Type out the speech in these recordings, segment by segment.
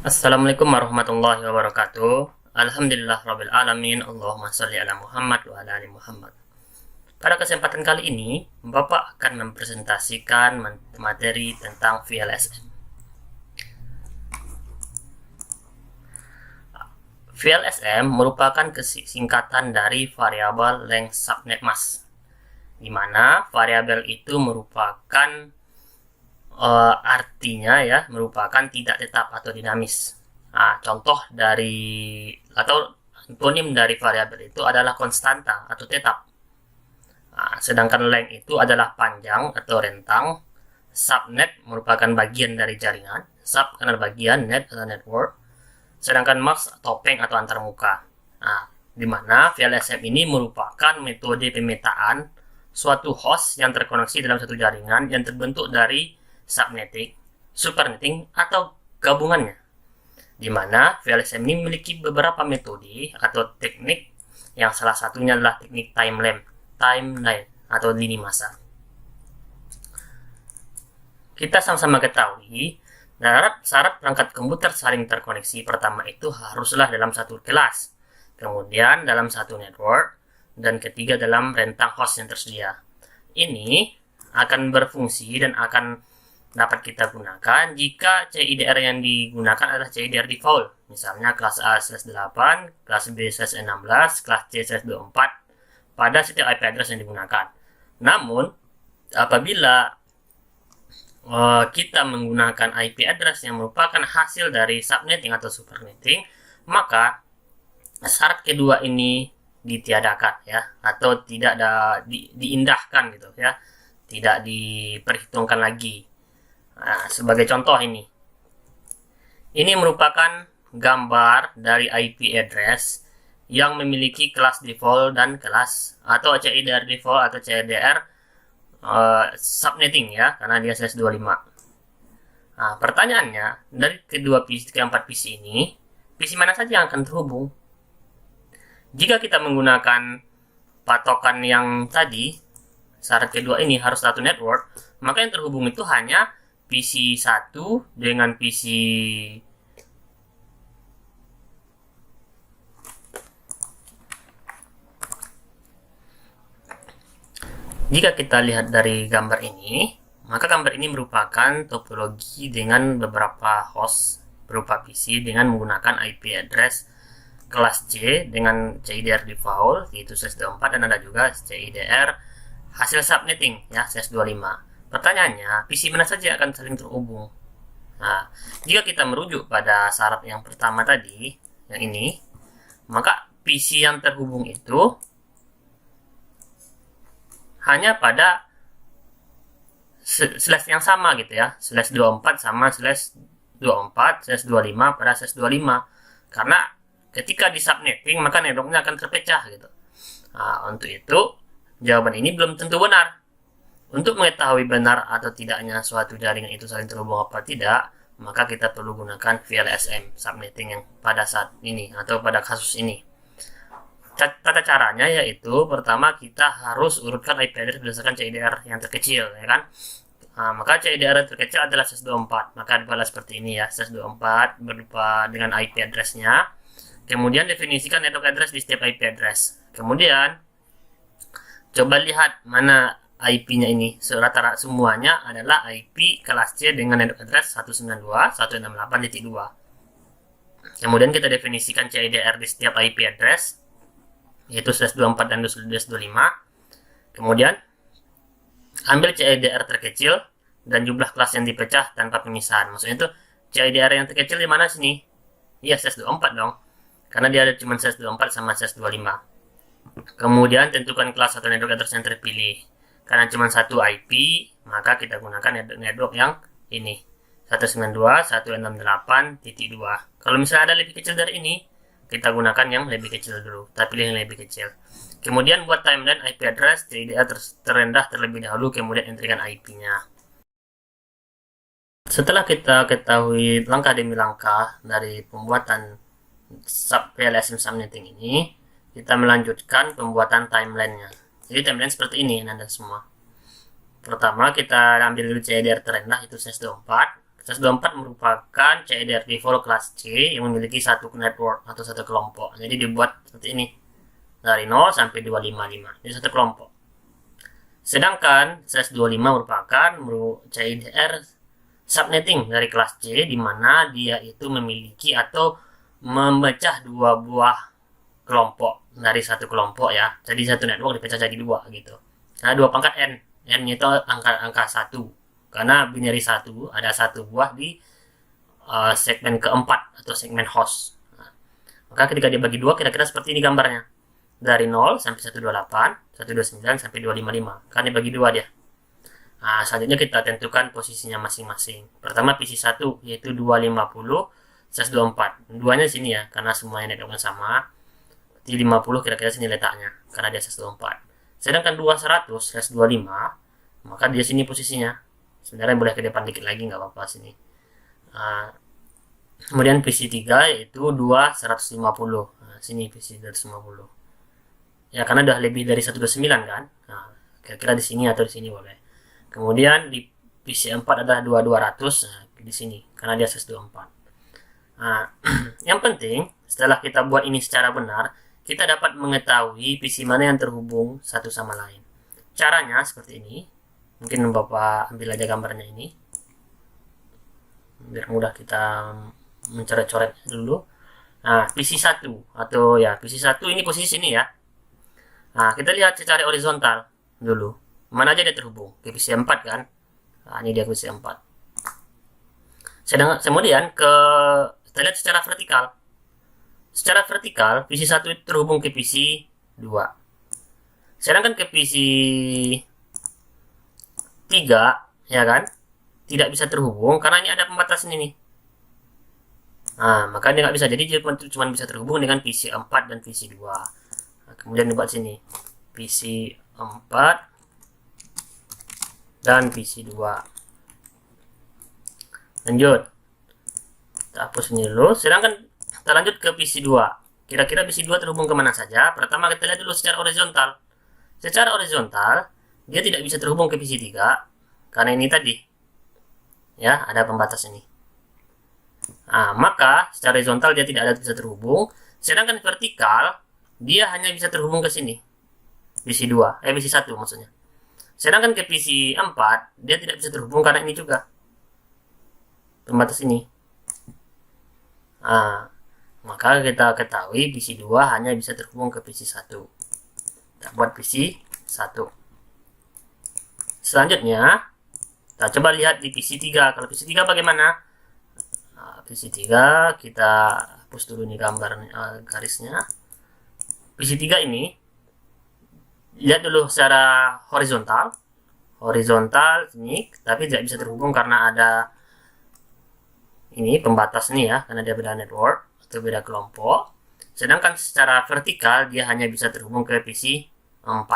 Assalamualaikum warahmatullahi wabarakatuh. Alhamdulillah rabbil alamin. Allahumma sholli ala Muhammad wa ala ali Muhammad. Pada kesempatan kali ini, Bapak akan mempresentasikan materi tentang VLSM. VLSM merupakan singkatan dari variabel length subnet mask, di mana variabel itu merupakan artinya ya merupakan tidak tetap atau dinamis. Nah, contoh dari atau antonim dari variabel itu adalah konstanta atau tetap. Nah, sedangkan length itu adalah panjang atau rentang. Subnet merupakan bagian dari jaringan. Sub karena bagian, net atau network. Sedangkan mask topeng atau antarmuka. Nah, di mana VLSM ini merupakan metode pemetaan suatu host yang terkoneksi dalam satu jaringan yang terbentuk dari subnetting, supernetting, atau gabungannya. Di mana VLSM ini memiliki beberapa metode atau teknik yang salah satunya adalah teknik timeline atau lini masa. Kita sama-sama ketahui, syarat perangkat komputer saling terkoneksi pertama itu haruslah dalam satu kelas, kemudian dalam satu network, dan ketiga dalam rentang host yang tersedia. Ini akan berfungsi dan akan dapat kita gunakan jika CIDR yang digunakan adalah CIDR default, misalnya kelas A/8, kelas B/16, kelas C/24 pada setiap IP address yang digunakan. Namun, apabila kita menggunakan IP address yang merupakan hasil dari subnetting atau supernetting, maka syarat kedua ini ditiadakan ya, atau tidak diindahkan gitu ya, tidak diperhitungkan lagi. Nah, sebagai contoh ini merupakan gambar dari IP address yang memiliki kelas default dan kelas atau CIDR default atau CIDR subnetting ya, karena dia /25. Nah, pertanyaannya, dari keempat PC ini, PC mana saja yang akan terhubung? Jika kita menggunakan patokan yang tadi, syarat kedua ini harus satu network, maka yang terhubung itu hanya PC 1 dengan PC Jika kita lihat dari gambar ini, maka gambar ini merupakan topologi dengan beberapa host berupa PC dengan menggunakan IP address kelas C dengan CIDR default yaitu /24, dan ada juga CIDR hasil subnetting ya /25. Pertanyaannya, PC mana saja akan saling terhubung? Nah, jika kita merujuk pada syarat yang pertama tadi, yang ini, maka PC yang terhubung itu hanya pada slash yang sama gitu ya, /24 sama /24 /25 pada /25, karena ketika di subnetting maka networknya akan terpecah gitu. Nah, untuk itu jawaban ini belum tentu benar. Untuk mengetahui benar atau tidaknya suatu jaringan itu saling terhubung apa tidak, maka kita perlu gunakan VLSM subnetting yang pada saat ini atau pada kasus ini. Tata caranya yaitu pertama kita harus urutkan IP address berdasarkan CIDR yang terkecil ya kan. Nah, maka CIDR yang terkecil adalah /24, maka dibalas seperti ini ya, /24 berupa dengan IP addressnya. Kemudian definisikan network address di setiap IP address. Kemudian coba lihat mana IP-nya ini. Rata-rata semuanya adalah IP kelas C dengan network address 192.168.2. Kemudian kita definisikan CIDR di setiap IP address yaitu /24 dan /25. Kemudian ambil CIDR terkecil dan jumlah kelas yang dipecah tanpa pemisahan. Maksudnya itu CIDR yang terkecil di mana sini? Iya, /24 dong. Karena dia ada cuma /24 sama /25. Kemudian tentukan kelas atau network address yang terpilih. Karena cuma satu IP, maka kita gunakan network yang ini, 192.168.2. Kalau misalnya ada lebih kecil dari ini, kita gunakan yang lebih kecil dulu. Kita pilih yang lebih kecil. Kemudian buat timeline IP address CIDR terendah terlebih dahulu, kemudian entrykan IP-nya. Setelah kita ketahui langkah demi langkah dari pembuatan VLSM subnetting ini, kita melanjutkan pembuatan timeline-nya. Jadi timeline seperti ini Anda semua. Pertama kita ambil dulu CIDR terendah itu /24 124 merupakan CEDR default kelas C yang memiliki satu network atau satu kelompok. Jadi dibuat seperti ini. Dari 0 sampai 255. Ini satu kelompok. Sedangkan CS25 merupakan CEDR subnetting dari kelas C, di mana dia itu memiliki atau memecah dua buah kelompok dari satu kelompok ya. Jadi satu network dipecah jadi dua gitu. Nah, 2 pangkat N. N-nya itu angka 1. Karena binary 1 ada satu buah di segmen keempat atau segmen host. Nah, maka ketika dia bagi dua, kira-kira seperti ini gambarnya. Dari 0 sampai 128, 129 sampai 255. Kan dibagi dua dia. Nah, selanjutnya kita tentukan posisinya masing-masing. Pertama PC1 yaitu 250 124. Duanya sini ya, karena semuanya networknya sama. Di 50 kira-kira sini letaknya, karena dia 124. Sedangkan 200 125, maka dia sini posisinya. Sebenarnya boleh ke depan dikit lagi, nggak apa-apa sini. Kemudian PC3 yaitu 2150. Nah, sini PC250. Ya, karena udah lebih dari 129 kan. Nah, kira-kira di sini atau di sini boleh. Kemudian di PC4 adalah 2200. Nah, di sini karena dia 124. Nah, yang penting setelah kita buat ini secara benar, kita dapat mengetahui PC mana yang terhubung satu sama lain. Caranya seperti ini. Mungkin Bapak ambil aja gambarnya ini, biar mudah kita mencoret-coret dulu. Nah, PC1 atau ya PC1 ini posisi sini ya. Nah, kita lihat secara horizontal dulu. Mana aja dia terhubung? Ke PC4 kan? Nah, ini dia PC4. Kemudian kita lihat secara vertikal. Secara vertikal, PC1 itu terhubung ke PC2. Sedangkan ke PC3 ya kan, tidak bisa terhubung karena ini ada pembatasan ini. Nah, maka dia nggak bisa, jadi dia cuma bisa terhubung dengan PC4 dan PC2. Nah, kemudian dibuat sini PC4 dan PC2. Lanjut, kita hapus ini dulu. Sedangkan kita lanjut ke PC2. Kira-kira PC2 terhubung kemana saja? Pertama kita lihat dulu secara horizontal. Secara horizontal dia tidak bisa terhubung ke PC3 karena ini tadi ya, ada pembatas ini. Nah, maka secara horizontal dia tidak ada bisa terhubung. Sedangkan vertikal dia hanya bisa terhubung ke sini, PC2, PC1 maksudnya. Sedangkan ke PC4 dia tidak bisa terhubung karena ini juga pembatas ini. Nah, maka kita ketahui PC2 hanya bisa terhubung ke PC1. Kita buat PC1. Selanjutnya kita coba lihat di PC3. Kalau PC3 bagaimana? Nah, PC3 kita hapus dulu nih gambar garisnya. PC3 ini lihat dulu secara horizontal ini, tapi tidak bisa terhubung karena ada ini pembatas nih ya, karena dia beda network atau beda kelompok. Sedangkan secara vertikal dia hanya bisa terhubung ke PC4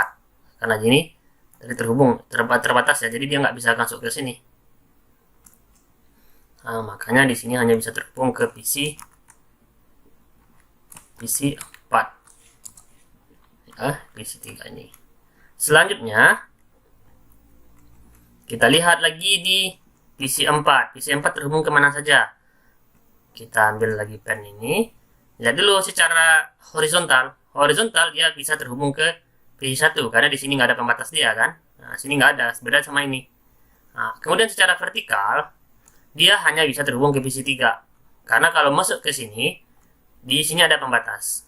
karena gini jadi terhubung terbatas ya, jadi dia nggak bisa masuk ke sini. Nah, makanya di sini hanya bisa terhubung ke PC4 ya, PC3 ini. Selanjutnya kita lihat lagi di PC4. PC4 terhubung kemana saja? Kita ambil lagi pen ini. Lihat dulu secara horizontal. Horizontal dia bisa terhubung ke PC1 karena di sini nggak ada pembatas dia kan. Nah, sini nggak ada, beda sama ini. Nah, kemudian secara vertikal dia hanya bisa terhubung ke PC3 karena kalau masuk ke sini di sini ada pembatas.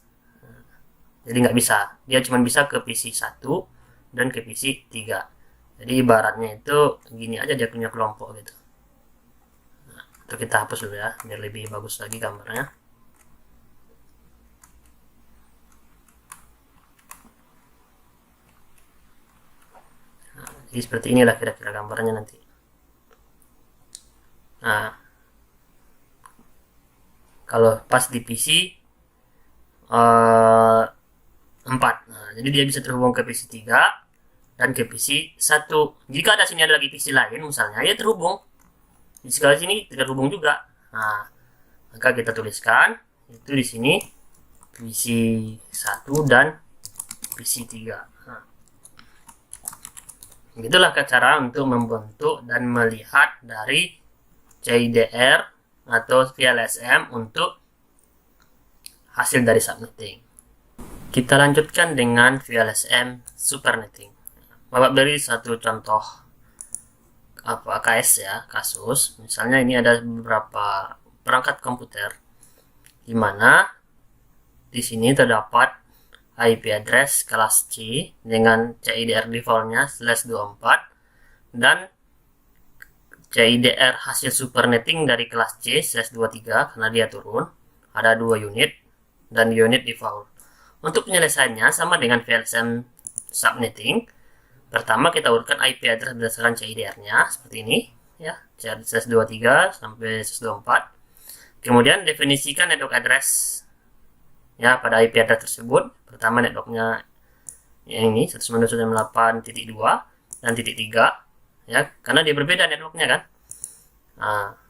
Jadi nggak bisa. Dia cuma bisa ke PC1 dan ke PC3. Jadi ibaratnya itu gini aja dia punya kelompok gitu. Nah, itu kita hapus dulu ya biar lebih bagus lagi gambarnya. Jadi seperti inilah kira-kira gambarnya nanti. Nah, kalau pas di PC 4, nah, jadi dia bisa terhubung ke PC3 dan ke PC1. Jika ada sini ada lagi PC lain misalnya, ya terhubung. Di sekali sini terhubung juga. Nah, maka kita tuliskan itu di sini PC1 dan PC3. Itulah cara untuk membentuk dan melihat dari CIDR atau VLSM untuk hasil dari subnetting. Kita lanjutkan dengan VLSM supernetting. Bapak beri satu contoh KS ya, kasus. Misalnya ini ada beberapa perangkat komputer di mana di sini terdapat IP address kelas C dengan CIDR defaultnya /24 dan CIDR hasil supernetting dari kelas C /23 karena dia turun. Ada 2 unit dan unit default. Untuk penyelesaiannya sama dengan VLSM subnetting. Pertama kita urutkan IP address berdasarkan CIDR-nya seperti ini ya, /23 sampai /24. Kemudian definisikan network address ya pada IP address tersebut. Pertama networknya yang ini 192.168.2 dan .3 ya, karena dia berbeda networknya kan.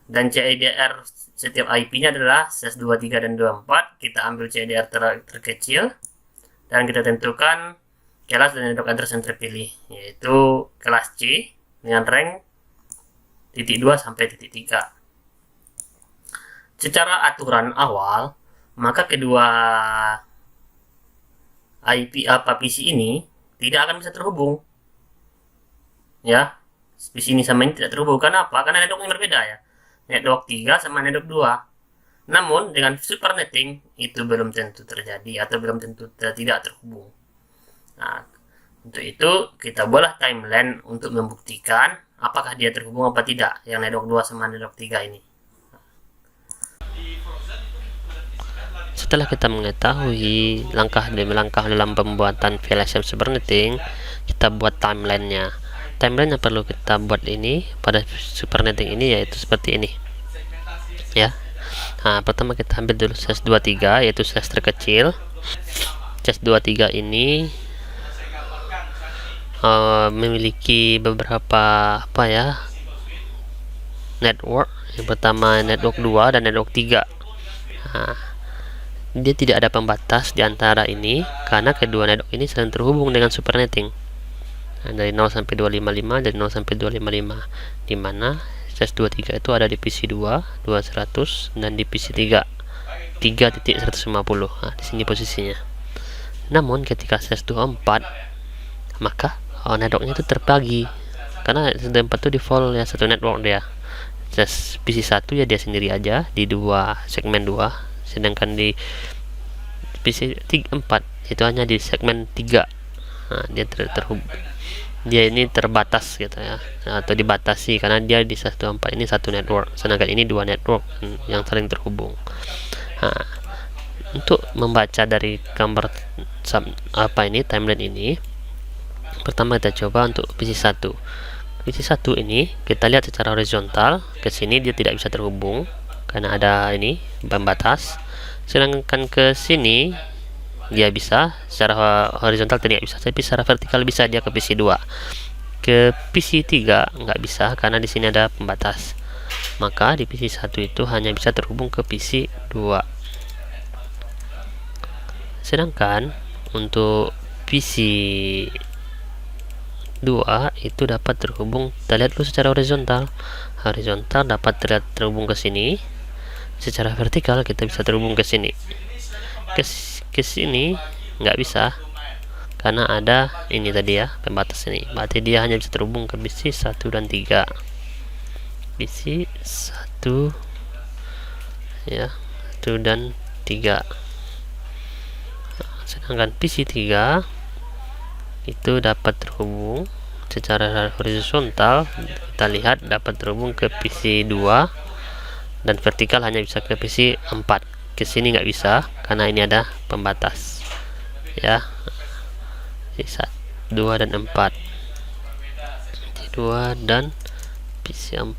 Dan CIDR setiap IP-nya adalah /23 dan 24. Kita ambil CIDR terkecil dan kita tentukan kelas dan network address yang terpilih, yaitu kelas C dengan rank .2 sampai .3. Secara aturan awal, maka kedua IP PC ini tidak akan bisa terhubung. Ya, PC ini sama ini tidak terhubung. Kenapa? Karena networknya berbeda ya. Network 3 sama network 2. Namun dengan supernetting itu belum tentu terjadi atau belum tentu tidak terhubung. Nah, untuk itu kita buatlah timeline untuk membuktikan apakah dia terhubung apa tidak yang network 2 sama network 3 ini. Setelah kita mengetahui langkah demi langkah dalam pembuatan VLSM supernetting, kita buat timelinenya. Timeline yang perlu kita buat ini pada supernetting ini yaitu seperti ini ya. Nah, pertama kita ambil dulu /23 yaitu slash terkecil. /23 ini memiliki beberapa network. Yang pertama network 2 dan network 3. Nah, dia tidak ada pembatas di antara ini karena kedua network ini saling terhubung dengan supernetting. Nah, dari 0 sampai 255 dan 0 sampai 255, di mana /23 itu ada di PC 2 200 dan di PC 3 3.150. Nah, di sini posisinya. Namun ketika /24 maka networknya itu terbagi karena /24 itu default ya, satu network dia. PC 1 ya dia sendiri aja di segmen 2, sedangkan di PC 4 itu hanya di segmen 3. Nah, dia terhubung. Dia ini terbatas gitu ya, atau dibatasi karena dia di /24 ini satu network, sedangkan ini 2 network yang saling terhubung. Nah, untuk membaca dari gambar timeline ini, pertama kita coba untuk PC 1. PC 1 ini kita lihat secara horizontal ke sini dia tidak bisa terhubung karena ada ini pembatas, sedangkan ke sini dia bisa secara horizontal tidak bisa, tapi secara vertikal bisa dia ke PC 2. Ke PC 3 nggak bisa karena di sini ada pembatas. Maka di PC 1 itu hanya bisa terhubung ke PC 2. Sedangkan untuk PC 2 itu dapat terhubung, kita lihat dulu secara horizontal. Horizontal dapat terhubung ke sini. Secara vertikal kita bisa terhubung ke sini. Ke sini nggak bisa karena ada ini tadi ya, pembatas ini. Berarti dia hanya bisa terhubung ke PC 1 dan 3. PC 1 ya, 1 dan 3. Sedangkan PC 3 itu dapat terhubung secara horizontal, kita lihat dapat terhubung ke PC 2 dan vertikal hanya bisa ke PC 4. Ke sini nggak bisa karena ini ada pembatas ya. PC 2 dan 4, PC 2 dan PC 4.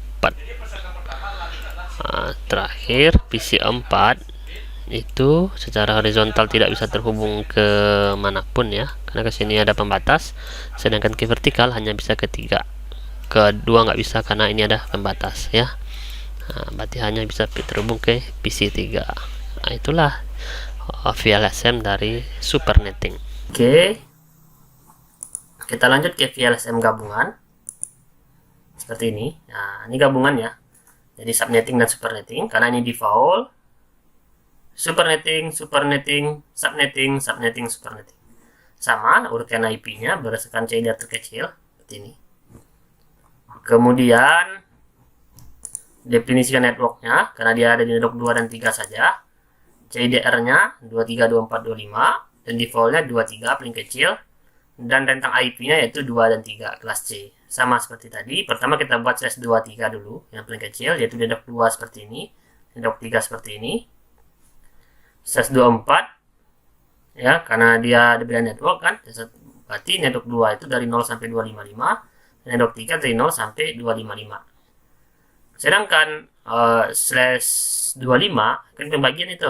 Terakhir PC 4 itu secara horizontal tidak bisa terhubung ke manapun ya, karena ke sini ada pembatas, sedangkan ke vertikal hanya bisa ke 3. Ke 2 nggak bisa karena ini ada pembatas ya. Berarti hanya bisa terhubung ke PC 3. Nah, itulah VLSM dari supernetting. Oke, kita lanjut ke VLSM gabungan seperti ini. Nah, ini gabungan ya. Jadi subnetting dan supernetting, karena ini default. Supernetting, supernetting, subnetting, subnetting, supernetting. Sama urutan IP-nya berdasarkan CIDR terkecil seperti ini. Kemudian definisikan networknya, karena dia ada di network 2 dan 3 saja. CIDR-nya 23, 24, 25, dan default-nya 23 paling kecil, dan rentang IP-nya yaitu 2 dan 3 kelas C. Sama seperti tadi, pertama kita buat slash 23 dulu, yang paling kecil, yaitu network 2 seperti ini, network 3 seperti ini, slash 24, ya, karena dia diberi network kan, berarti network 2 itu dari 0 sampai 255, dan network 3 dari 0 sampai 255. Sedangkan slash 25 kan pembagian itu,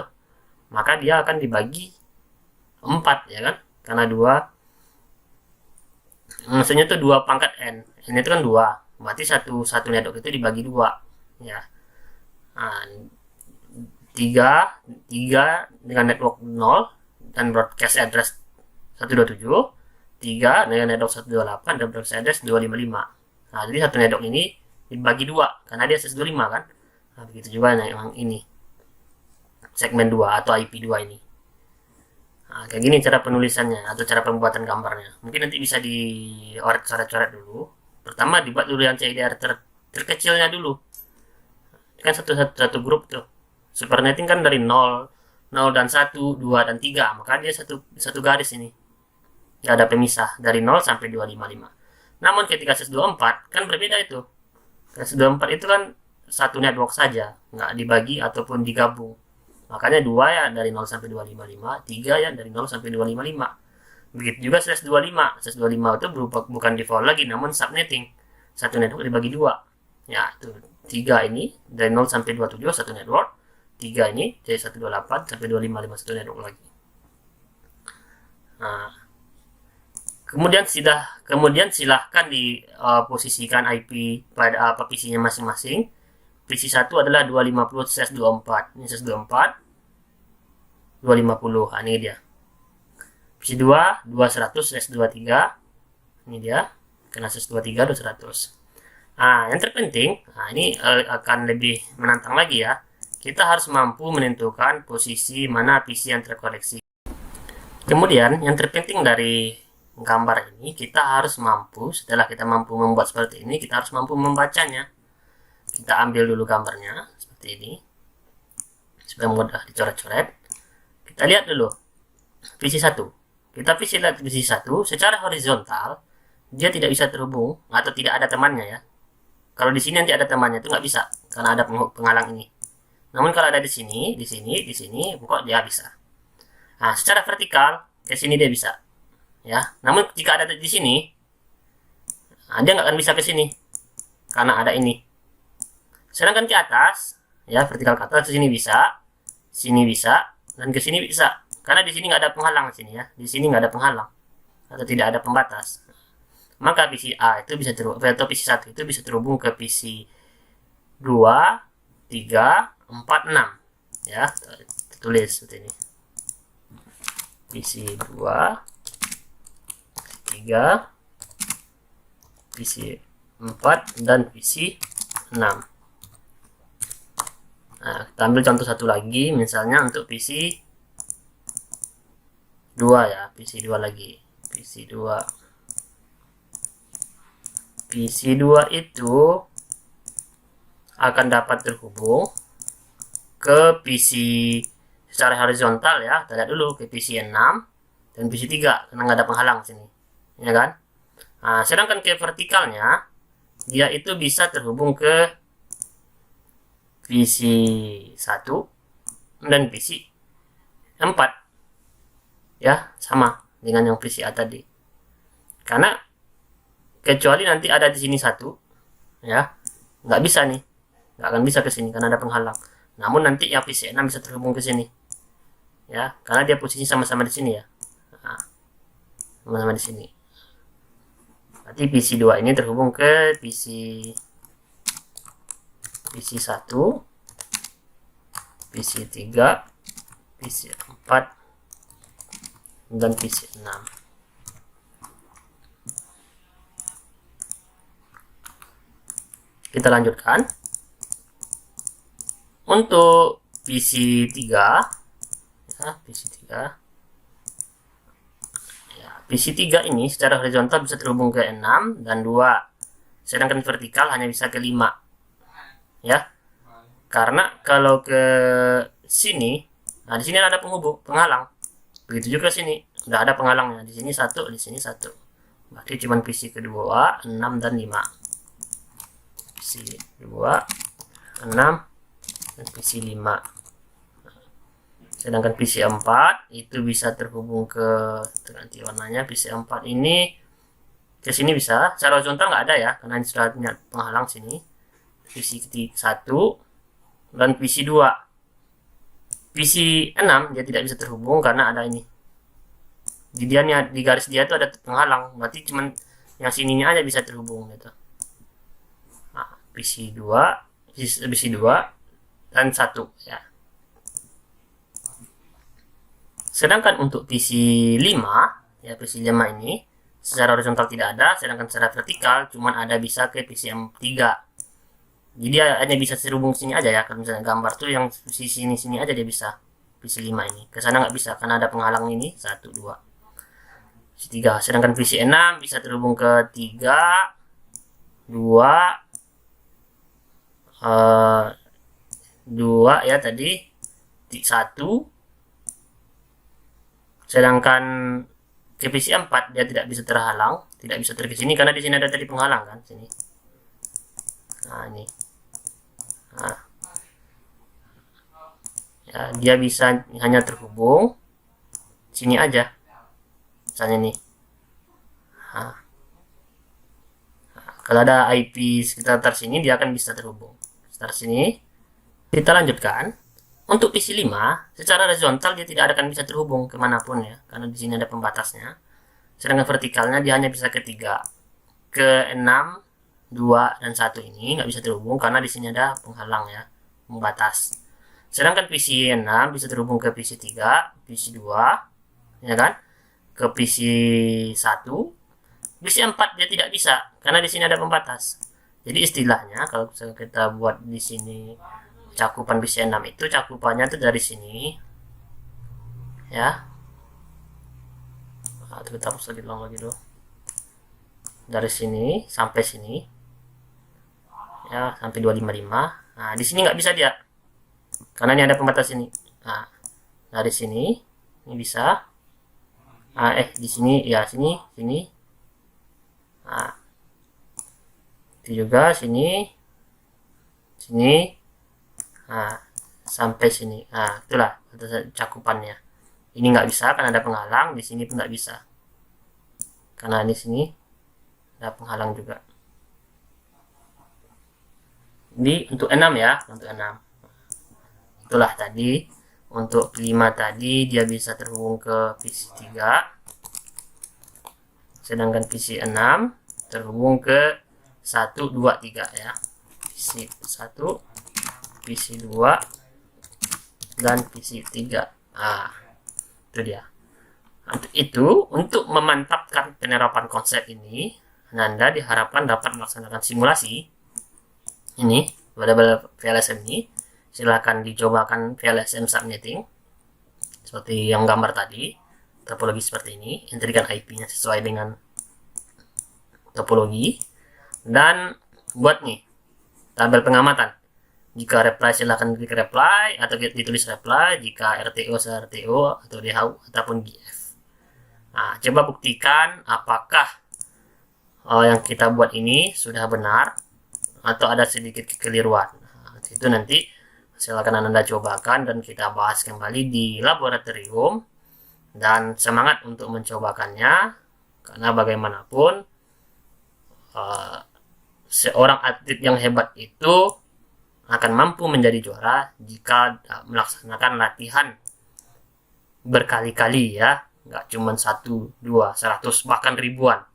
maka dia akan dibagi 4 ya kan, karena 2 maksudnya itu 2 pangkat n itu kan 2, berarti satu network itu dibagi 2 ya. Nah, 3 dengan network 0 dan broadcast address 127, 3 dengan network 128 dan broadcast address 255. Nah, jadi satu network ini dibagi 2 karena dia SS25 kan. Nah, begitu juga yang ini segmen 2 atau IP2 ini. Nah, kayak gini cara penulisannya atau cara pembuatan gambarnya. Mungkin nanti bisa coret-coret dulu. Pertama dibuat dulu yang CIDR terkecilnya dulu. Kan satu grup tuh. Supernetting kan dari 0 dan 1, 2 dan 3. Maka dia satu garis ini. Ya ada pemisah dari 0 sampai 255. Namun ketika SS24 kan berbeda itu. SS24 itu kan satu network saja, nggak dibagi ataupun digabung. Makanya 2 ya dari 0 sampai 255, 3 ya dari 0 sampai 255. Begitu juga SS25. SS25 itu bukan default lagi, namun subnetting. Satu network dibagi 2. Ya, itu 3 ini dari 0 sampai 27 satu network. 3 ini dari 128 sampai 255 satu network lagi. Nah, kemudian silahkan diposisikan IP pada PC-nya masing-masing. PC 1 adalah 250/24. Ini SS24 250. Nah, ini dia. PC 2 200/23. Ini dia. Karena SS23 200. Nah, yang terpenting, ini akan lebih menantang lagi ya. Kita harus mampu menentukan posisi mana PC yang terkoneksi. Kemudian, yang terpenting dari gambar ini, kita harus mampu, setelah kita mampu membuat seperti ini, kita harus mampu membacanya. Kita ambil dulu gambarnya seperti ini supaya mudah dicoret-coret. Kita lihat dulu PC 1. Kita lihat PC 1 secara horizontal dia tidak bisa terhubung atau tidak ada temannya ya. Kalau di sini nanti ada temannya itu nggak bisa karena ada penghalang ini. Namun kalau ada di sini, pokok dia bisa. Nah, secara vertikal ke sini dia bisa. Ya. Namun jika ada di sini, dia nggak akan bisa ke sini karena ada ini. Sedangkan ke atas, ya vertikal ke atas, ke sini bisa, dan ke sini bisa. Karena di sini nggak ada penghalang sini ya, di sini nggak ada penghalang atau tidak ada pembatas. Maka PC A itu bisa terhubung, atau PC 1 itu bisa terhubung ke PC 2, 3, 4, 6. Ya, tulis seperti ini. PC 2, 3, PC 4 dan PC 6. Nah, kita ambil contoh satu lagi, misalnya untuk PC 2 ya, PC 2 lagi. PC 2 itu akan dapat terhubung ke PC secara horizontal ya. Kita lihat dulu ke PC 6 dan PC 3 karena nggak ada penghalang sini. Ya kan? Nah, sedangkan ke vertikalnya dia itu bisa terhubung ke PC 1 dan PC 4 ya, sama dengan yang PC A tadi. Karena kecuali nanti ada di sini 1 ya, nggak bisa nih, nggak akan bisa ke sini karena ada penghalang. Namun nanti yang PC 6 bisa terhubung ke sini ya, karena dia posisi sama-sama di sini ya. Nah, sama-sama di sini. Berarti PC 2 ini terhubung ke PC 1, PC 3, PC 4, dan PC 6. Kita lanjutkan. Untuk PC3 ya, PC3 ya, PC3 ini secara horizontal bisa terhubung ke 6 dan 2, sedangkan vertikal hanya bisa ke 5 ya. Karena kalau ke sini, nah di sini ada penghubung penghalang, begitu juga sini udah ada penghalangnya, di sini 1, di sini 1, berarti cuman PC kedua 6 dan 5, PC 2 6 dan PC 5. Sedangkan PC 4 itu bisa terhubung ke, ganti warnanya, PC 4 ini ke sini bisa, secara horizontal nggak ada ya karena ini sudah punya penghalang sini. PC 1 dan PC 2. PC 6 dia tidak bisa terhubung karena ada ini. Di garis dia itu ada penghalang, berarti cuman yang sininya aja bisa terhubung gitu. Nah, PC 2 dan 1 ya. Sedangkan untuk PC 5 ya, PC 5 ini secara horizontal tidak ada, sedangkan secara vertikal cuman ada bisa ke PC 3. Jadi dia hanya bisa terhubung sini aja ya. Kalau misalnya gambar tuh yang sisi sini aja dia bisa. PC 5 ini ke sana nggak bisa karena ada penghalang ini 1 2. PC 3. Sedangkan PC 6 bisa terhubung ke 3 2 2 ya tadi 1. Sedangkan ke PC 4 dia tidak bisa terhalang, tidak bisa ke sini karena di sini ada tadi penghalang kan sini. Nah ini. Nah, ya, dia bisa hanya terhubung sini aja, misalnya nih. Nah, kalau ada IP sekitar sini dia akan bisa terhubung. Sekitar sini kita lanjutkan. Untuk PC 5 secara horizontal dia tidak akan bisa terhubung kemanapun ya, karena di sini ada pembatasnya. Sedangkan vertikalnya dia hanya bisa ke 3, ke 6, 2 dan 1 ini nggak bisa terhubung karena di sini ada penghalang ya, pembatas. Sedangkan PC 6 bisa terhubung ke PC 3, PC 2 ya kan, ke PC 1. PC 4 dia tidak bisa karena di sini ada pembatas. Jadi istilahnya kalau kita buat di sini cakupan PC 6 itu cakupannya itu dari sini ya. Nah, kita hapus lagi dulu. Dari sini sampai sini ya, sampai 255. Nah di sini nggak bisa dia karena ini ada pembatas ini. Nah dari sini ini bisa, di sini ya, sini nah itu juga sini nah sampai sini. Nah itulah cakupannya. Ini nggak bisa karena ada penghalang, di sini pun nggak bisa karena di sini ada penghalang juga. Jadi untuk 6 ya, untuk 6 itulah tadi. Untuk 5 tadi dia bisa terhubung ke PC 3, sedangkan PC 6 terhubung ke 1 2 3 ya, PC 1, PC 2 dan PC 3. Nah itu dia. Itu untuk memantapkan penerapan konsep ini, Anda diharapkan dapat melaksanakan simulasi ini pada VLSM ini. Silahkan dicobakan VLSM subnetting seperti yang gambar tadi, topologi seperti ini, entrikan IP-nya sesuai dengan topologi, dan buat nih tabel pengamatan. Jika reply silahkan klik reply atau ditulis reply, jika RTO RTO atau DHU ataupun GF. Nah, coba buktikan apakah yang kita buat ini sudah benar atau ada sedikit kekeliruan. Nah, itu nanti silakan Anda cobakan dan kita bahas kembali di laboratorium. Dan semangat untuk mencobakannya, karena bagaimanapun seorang atlet yang hebat itu akan mampu menjadi juara jika melaksanakan latihan berkali-kali ya, nggak cuma 1, 2, 100 bahkan ribuan.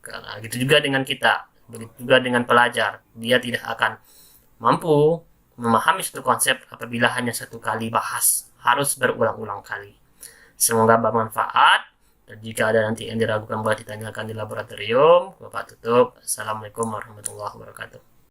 Karena gitu juga dengan kita, begitu juga dengan pelajar, dia tidak akan mampu memahami satu konsep apabila hanya satu kali bahas, harus berulang-ulang kali. Semoga bermanfaat, dan jika ada nanti yang diragukan boleh ditanyakan di laboratorium. Bapak tutup. Assalamualaikum warahmatullahi wabarakatuh.